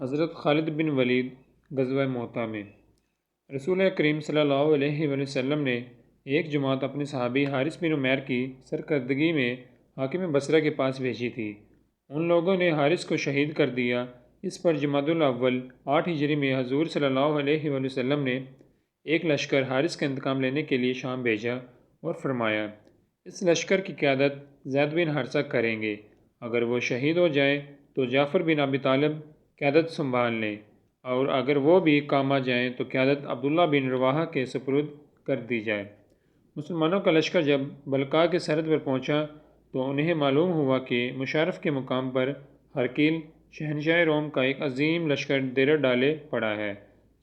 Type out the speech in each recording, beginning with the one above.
حضرت خالد بن ولید غزوہ موطا میں رسول کریم صلی اللہ علیہ وسلم نے ایک جماعت اپنے صحابی حارث بن عمیر کی سرکردگی میں حاکم بصرہ کے پاس بھیجی تھی۔ ان لوگوں نے حارث کو شہید کر دیا۔ اس پر جمادی الاول 8 ہجری میں حضور صلی اللہ علیہ وسلم نے ایک لشکر حارث کا انتقام لینے کے لیے شام بھیجا اور فرمایا، اس لشکر کی قیادت زید بن حارثہ کریں گے۔ اگر وہ شہید ہو جائیں تو جعفر بن ابی طالب قیادت سنبھال لیں، اور اگر وہ بھی کام آ جائیں تو قیادت عبداللہ بن رواحہ کے سپرد کر دی جائے۔ مسلمانوں کا لشکر جب بلقاء کے سرحد پر پہنچا تو انہیں معلوم ہوا کہ مشارف کے مقام پر ہرقیل شہنشاہ روم کا ایک عظیم لشکر ڈیرہ ڈالے پڑا ہے۔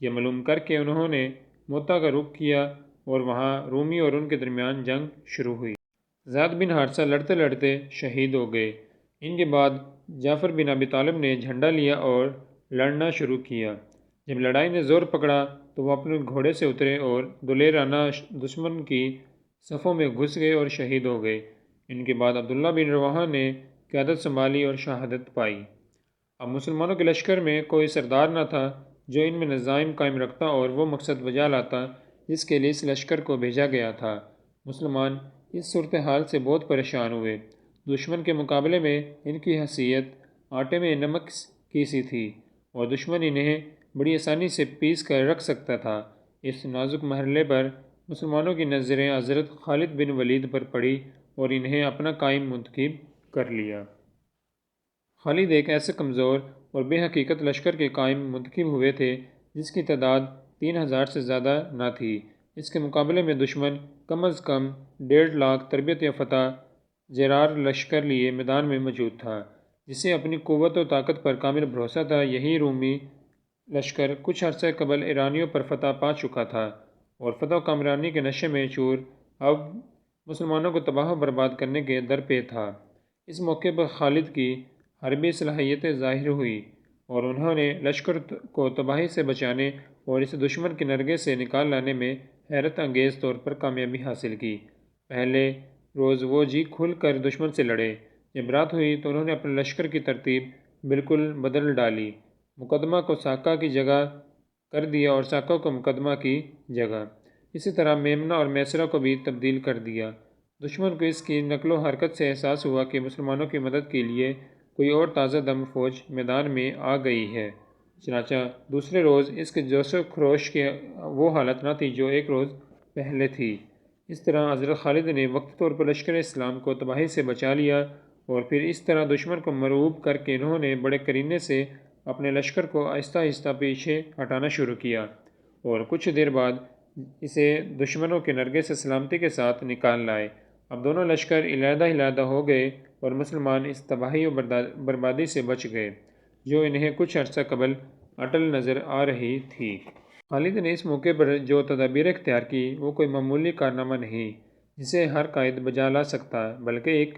یہ معلوم کر کے انہوں نے موطا کا رخ کیا اور وہاں رومی اور ان کے درمیان جنگ شروع ہوئی۔ زید بن حارثہ لڑتے لڑتے شہید ہو گئے۔ ان کے بعد جعفر بن ابی طالب نے جھنڈا لیا اور لڑنا شروع کیا۔ جب لڑائی نے زور پکڑا تو وہ اپنے گھوڑے سے اترے اور دلیرانہ دشمن کی صفوں میں گھس گئے اور شہید ہو گئے۔ ان کے بعد عبداللہ بن رواحہ نے قیادت سنبھالی اور شہادت پائی۔ اب مسلمانوں کے لشکر میں کوئی سردار نہ تھا جو ان میں نظام قائم رکھتا اور وہ مقصد بجا لاتا جس کے لیے اس لشکر کو بھیجا گیا تھا۔ مسلمان اس صورتحال سے بہت پریشان ہوئے۔ دشمن کے مقابلے میں ان کی حیثیت آٹے میں نمک کی سی تھی اور دشمن انہیں بڑی آسانی سے پیس کر رکھ سکتا تھا۔ اس نازک مرحلے پر مسلمانوں کی نظریں حضرت خالد بن ولید پر پڑی اور انہیں اپنا قائد منتخب کر لیا۔ خالد ایک ایسے کمزور اور بے حقیقت لشکر کے قائد منتخب ہوئے تھے جس کی تعداد 3000 سے زیادہ نہ تھی۔ اس کے مقابلے میں دشمن کم از کم 1.5 لاکھ تربیت یافتہ جرار لشکر لیے میدان میں موجود تھا، جسے اپنی قوت و طاقت پر کامل بھروسہ تھا۔ یہی رومی لشکر کچھ عرصہ قبل ایرانیوں پر فتح پا چکا تھا اور فتح و کامرانی کے نشے میں چور اب مسلمانوں کو تباہ و برباد کرنے کے در پہ تھا۔ اس موقع پر خالد کی حربی صلاحیتیں ظاہر ہوئی اور انہوں نے لشکر کو تباہی سے بچانے اور اسے دشمن کے نرغے سے نکال لانے میں حیرت انگیز طور پر کامیابی حاصل کی۔ پہلے روز وہ جی کھل کر دشمن سے لڑے۔ جب رات ہوئی تو انہوں نے اپنے لشکر کی ترتیب بالکل بدل ڈالی، مقدمہ کو ساکا کی جگہ کر دیا اور ساکا کو مقدمہ کی جگہ۔ اسی طرح میمنہ اور میسرہ کو بھی تبدیل کر دیا۔ دشمن کو اس کی نقل و حرکت سے احساس ہوا کہ مسلمانوں کی مدد کے لیے کوئی اور تازہ دم فوج میدان میں آ گئی ہے، چنانچہ دوسرے روز اس کے جوش و خروش کی وہ حالت نہ تھی جو ایک روز پہلے تھی۔ اس طرح حضرت خالد نے وقتی طور پر لشکر اسلام کو تباہی سے بچا لیا اور پھر اس طرح دشمن کو مرعوب کر کے انہوں نے بڑے قرینے سے اپنے لشکر کو آہستہ آہستہ پیچھے ہٹانا شروع کیا اور کچھ دیر بعد اسے دشمنوں کے نرغے سے سلامتی کے ساتھ نکال لائے۔ اب دونوں لشکر علیحدہ علیحدہ ہو گئے اور مسلمان اس تباہی و بربادی سے بچ گئے جو انہیں کچھ عرصہ قبل اٹل نظر آ رہی تھی۔ خالد نے اس موقع پر جو تدابیر اختیار کی وہ کوئی معمولی کارنامہ نہیں جسے ہر قائد بجا لا سکتا، بلکہ ایک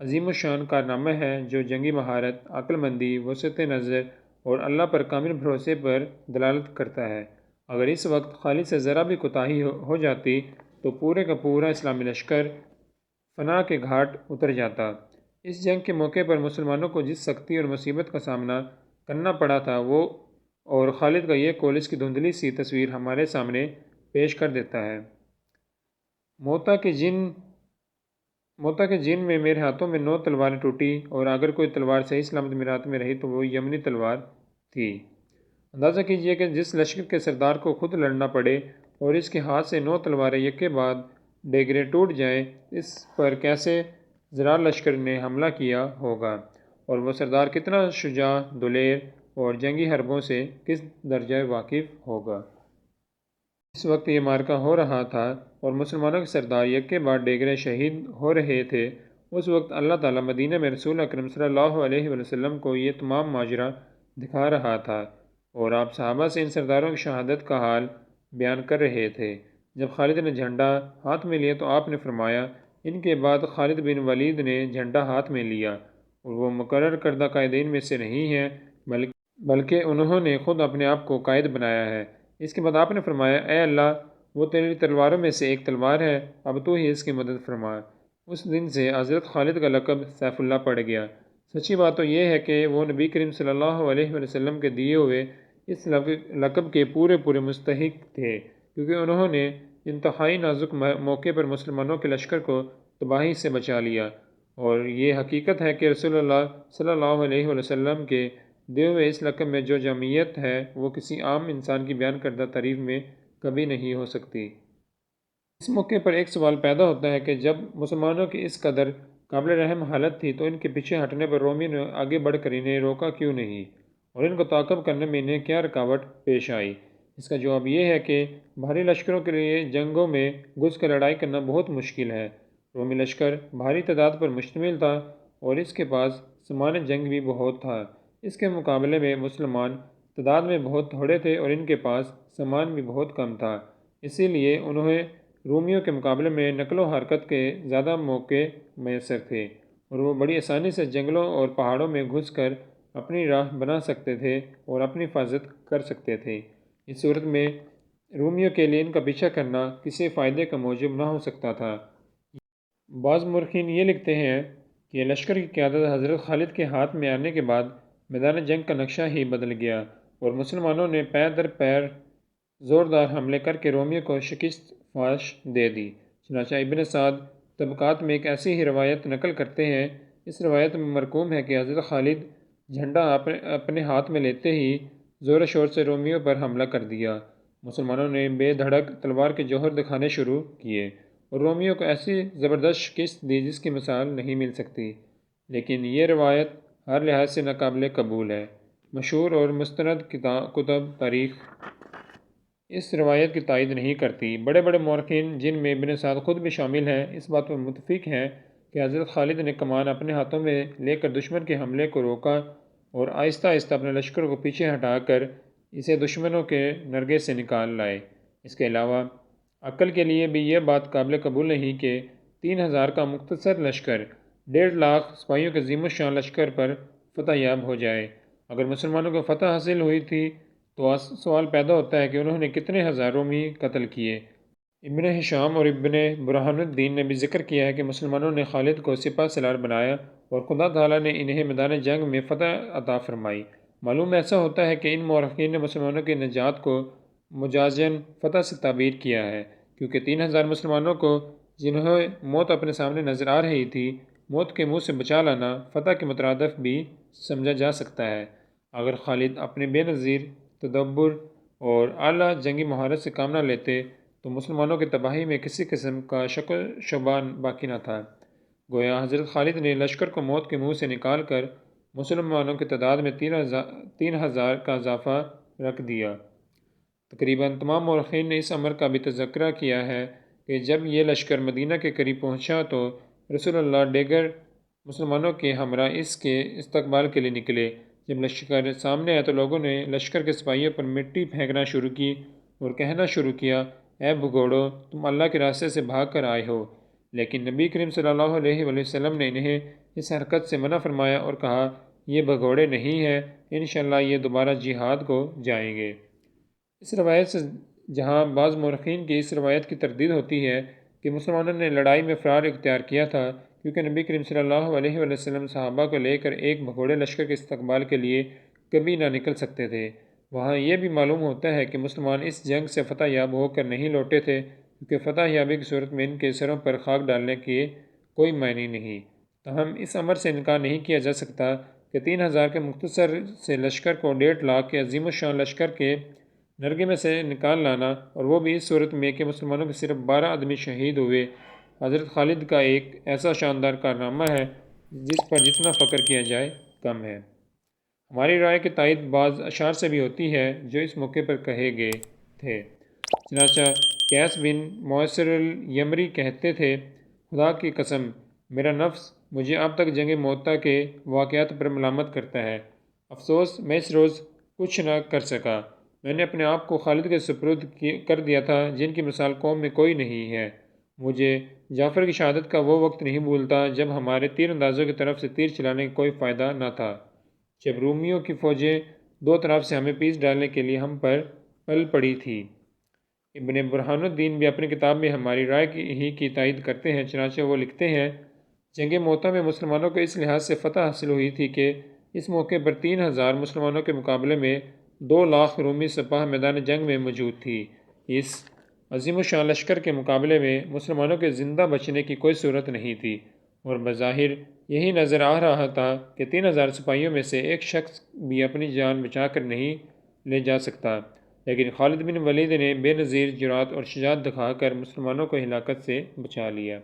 عظیم الشان کارنامہ ہے جو جنگی مہارت، عقل مندی، وسعت نظر اور اللہ پر کامل بھروسے پر دلالت کرتا ہے۔ اگر اس وقت خالد سے ذرا بھی کوتاہی ہو جاتی تو پورے کا پورا اسلامی لشکر فنا کے گھاٹ اتر جاتا۔ اس جنگ کے موقع پر مسلمانوں کو جس سختی اور مصیبت کا سامنا کرنا پڑا تھا وہ اور خالد کا یہ قول اس کی دھندلی سی تصویر ہمارے سامنے پیش کر دیتا ہے۔ موطا کے جن میں میرے ہاتھوں میں 9 تلواریں ٹوٹی اور اگر کوئی تلوار صحیح سلامت میرے ہاتھ میں رہی تو وہ یمنی تلوار تھی۔ اندازہ کیجئے کہ جس لشکر کے سردار کو خود لڑنا پڑے اور اس کے ہاتھ سے 9 تلواریں یکے بعد ڈیگرے ٹوٹ جائیں، اس پر کیسے جرار لشکر نے حملہ کیا ہوگا اور وہ سردار کتنا شجاع، دلیر اور جنگی حربوں سے کس درجہ واقف ہوگا۔ اس وقت یہ معرکہ ہو رہا تھا اور مسلمانوں کے سردار یکے بعد ڈیگرے شہید ہو رہے تھے۔ اس وقت اللہ تعالیٰ مدینہ میں رسول اکرم صلی اللہ علیہ وسلم کو یہ تمام ماجرا دکھا رہا تھا اور آپ صحابہ سے ان سرداروں کی شہادت کا حال بیان کر رہے تھے۔ جب خالد نے جھنڈا ہاتھ میں لیا تو آپ نے فرمایا، ان کے بعد خالد بن ولید نے جھنڈا ہاتھ میں لیا اور وہ مقرر کردہ قائدین میں سے نہیں ہیں بلکہ انہوں نے خود اپنے آپ کو قائد بنایا ہے۔ اس کے بعد آپ نے فرمایا، اے اللہ، وہ تیری تلواروں میں سے ایک تلوار ہے، اب تو ہی اس کی مدد فرما۔ اس دن سے حضرت خالد کا لقب سیف اللہ پڑ گیا۔ سچی بات تو یہ ہے کہ وہ نبی کریم صلی اللہ علیہ وسلم کے دیے ہوئے اس لقب کے پورے پورے مستحق تھے، کیونکہ انہوں نے انتہائی نازک موقع پر مسلمانوں کے لشکر کو تباہی سے بچا لیا، اور یہ حقیقت ہے کہ رسول اللہ صلی اللہ علیہ وسلم کے دیے ہوئے اس لقب میں جو جامعیت ہے وہ کسی عام انسان کی بیان کردہ تعریف میں کبھی نہیں ہو سکتی۔ اس موقع پر ایک سوال پیدا ہوتا ہے کہ جب مسلمانوں کی اس قدر قابل رحم حالت تھی تو ان کے پیچھے ہٹنے پر رومیوں نے آگے بڑھ کر انہیں روکا کیوں نہیں، اور ان کو تعاقب کرنے میں انہیں کیا رکاوٹ پیش آئی؟ اس کا جواب یہ ہے کہ بھاری لشکروں کے لیے جنگوں میں گھس کر لڑائی کرنا بہت مشکل ہے۔ رومی لشکر بھاری تعداد پر مشتمل تھا اور اس کے پاس سامان جنگ بھی بہت تھا۔ اس کے مقابلے میں مسلمان تعداد میں بہت تھوڑے تھے اور ان کے پاس سامان بھی بہت کم تھا، اسی لیے انہیں رومیوں کے مقابلے میں نقل و حرکت کے زیادہ موقع میسر تھے، اور وہ بڑی آسانی سے جنگلوں اور پہاڑوں میں گھس کر اپنی راہ بنا سکتے تھے اور اپنی حفاظت کر سکتے تھے۔ اس صورت میں رومیوں کے لیے ان کا پیچھا کرنا کسی فائدے کا موجب نہ ہو سکتا تھا۔ بعض مورخین یہ لکھتے ہیں کہ لشکر کی قیادت حضرت خالد کے ہاتھ میں آنے کے بعد میدان جنگ کا نقشہ ہی بدل گیا، اور مسلمانوں نے پیر در پیر زوردار حملے کر کے رومیوں کو شکست فاش دے دی۔ چنانچہ ابن سعد طبقات میں ایک ایسی ہی روایت نقل کرتے ہیں۔ اس روایت میں مرقوم ہے کہ حضرت خالد جھنڈا اپنے ہاتھ میں لیتے ہی زور و شور سے رومیوں پر حملہ کر دیا۔ مسلمانوں نے بے دھڑک تلوار کے جوہر دکھانے شروع کیے اور رومیوں کو ایسی زبردست شکست دی جس کی مثال نہیں مل سکتی، لیکن یہ روایت ہر لحاظ سے ناقابل قبول ہے۔ مشہور اور مستند کتب تاریخ اس روایت کی تائید نہیں کرتی۔ بڑے بڑے مورخین جن میں ابن سعد خود بھی شامل ہیں اس بات پر متفق ہیں کہ حضرت خالد نے کمان اپنے ہاتھوں میں لے کر دشمن کے حملے کو روکا اور آہستہ آہستہ اپنے لشکر کو پیچھے ہٹا کر اسے دشمنوں کے نرغے سے نکال لائے۔ اس کے علاوہ عقل کے لیے بھی یہ بات قابل قبول نہیں کہ 3000 کا مختصر لشکر 1.5 لاکھ سپاہیوں کے عظیم الشان لشکر پر فتح یاب ہو جائے۔ اگر مسلمانوں کو فتح حاصل ہوئی تھی تو سوال پیدا ہوتا ہے کہ انہوں نے کتنے ہزار رومی قتل کیے۔ ابن ہشام اور ابن برہان الدین نے بھی ذکر کیا ہے کہ مسلمانوں نے خالد کو سپہ سالار بنایا اور خدا تعالیٰ نے انہیں میدان جنگ میں فتح عطا فرمائی۔ معلوم ایسا ہوتا ہے کہ ان مورخین نے مسلمانوں کی نجات کو مجازاً فتح سے تعبیر کیا ہے، کیونکہ 3000 مسلمانوں کو جنہیں موت اپنے سامنے نظر آ رہی تھی، موت کے منہ سے بچا لانا فتح کے مترادف بھی سمجھا جا سکتا ہے۔ اگر خالد اپنے بے نظیر تدبر اور اعلیٰ جنگی مہارت سے کام نہ لیتے تو مسلمانوں کی تباہی میں کسی قسم کا شک و شبہ باقی نہ تھا۔ گویا حضرت خالد نے لشکر کو موت کے منہ سے نکال کر مسلمانوں کی تعداد میں 3000 کا اضافہ رکھ دیا۔ تقریباً تمام مورخین نے اس امر کا بھی تذکرہ کیا ہے کہ جب یہ لشکر مدینہ کے قریب پہنچا تو رسول اللہ دیگر مسلمانوں کے ہمراہ اس کے استقبال کے لیے نکلے۔ جب لشکر سامنے آیا تو لوگوں نے لشکر کے سپاہیوں پر مٹی پھینکنا شروع کی اور کہنا شروع کیا، اے بھگوڑو، تم اللہ کے راستے سے بھاگ کر آئے ہو۔ لیکن نبی کریم صلی اللہ علیہ وسلم نے انہیں اس حرکت سے منع فرمایا اور کہا، یہ بھگوڑے نہیں ہیں، انشاءاللہ یہ دوبارہ جہاد کو جائیں گے۔ اس روایت سے جہاں بعض مورخین کی اس روایت کی تردید ہوتی ہے کہ مسلمانوں نے لڑائی میں فرار اختیار کیا تھا کیونکہ نبی کریم صلی اللہ علیہ وسلم صحابہ کو لے کر ایک بھگوڑے لشکر کے استقبال کے لیے کبھی نہ نکل سکتے تھے، وہاں یہ بھی معلوم ہوتا ہے کہ مسلمان اس جنگ سے فتح یاب ہو کر نہیں لوٹے تھے، کیونکہ فتح یابی کی صورت میں ان کے سروں پر خاک ڈالنے کے کوئی معنی نہیں۔ تاہم اس امر سے انکار نہیں کیا جا سکتا کہ 3000 کے مختصر سے لشکر کو 1.5 لاکھ کے عظیم الشان لشکر کے نرغے میں سے نکال لانا، اور وہ بھی اس صورت میں کہ مسلمانوں کے صرف 12 آدمی شہید ہوئے، حضرت خالد کا ایک ایسا شاندار کارنامہ ہے جس پر جتنا فخر کیا جائے کم ہے۔ ہماری رائے کی تائید بعض اشعار سے بھی ہوتی ہے جو اس موقع پر کہے گئے تھے۔ چنانچہ قیس بن معصر الیمری کہتے تھے، خدا کی قسم، میرا نفس مجھے اب تک جنگ موطا کے واقعات پر ملامت کرتا ہے۔ افسوس میں اس روز کچھ نہ کر سکا۔ میں نے اپنے آپ کو خالد کے سپرد کر دیا تھا جن کی مثال قوم میں کوئی نہیں ہے۔ مجھے جعفر کی شہادت کا وہ وقت نہیں بھولتا جب ہمارے تیر اندازوں کی طرف سے تیر چلانے کا کوئی فائدہ نہ تھا، جب رومیوں کی فوجیں دو طرف سے ہمیں پیس ڈالنے کے لیے ہم پر پل پڑی تھی۔ ابن برہان الدین بھی اپنی کتاب میں ہماری رائے ہی کی تائید کرتے ہیں، چنانچہ وہ لکھتے ہیں، جنگ موتا میں مسلمانوں کو اس لحاظ سے فتح حاصل ہوئی تھی کہ اس موقع پر 3,000 مسلمانوں کے مقابلے میں 2 لاکھ رومی سپاہ میدان جنگ میں موجود تھی۔ اس عظیم الشان لشکر کے مقابلے میں مسلمانوں کے زندہ بچنے کی کوئی صورت نہیں تھی، اور بظاہر یہی نظر آ رہا تھا کہ 3,000 سپاہیوں میں سے ایک شخص بھی اپنی جان بچا کر نہیں لے جا سکتا، لیکن خالد بن ولید نے بے نظیر جرأت اور شجاعت دکھا کر مسلمانوں کو ہلاکت سے بچا لیا۔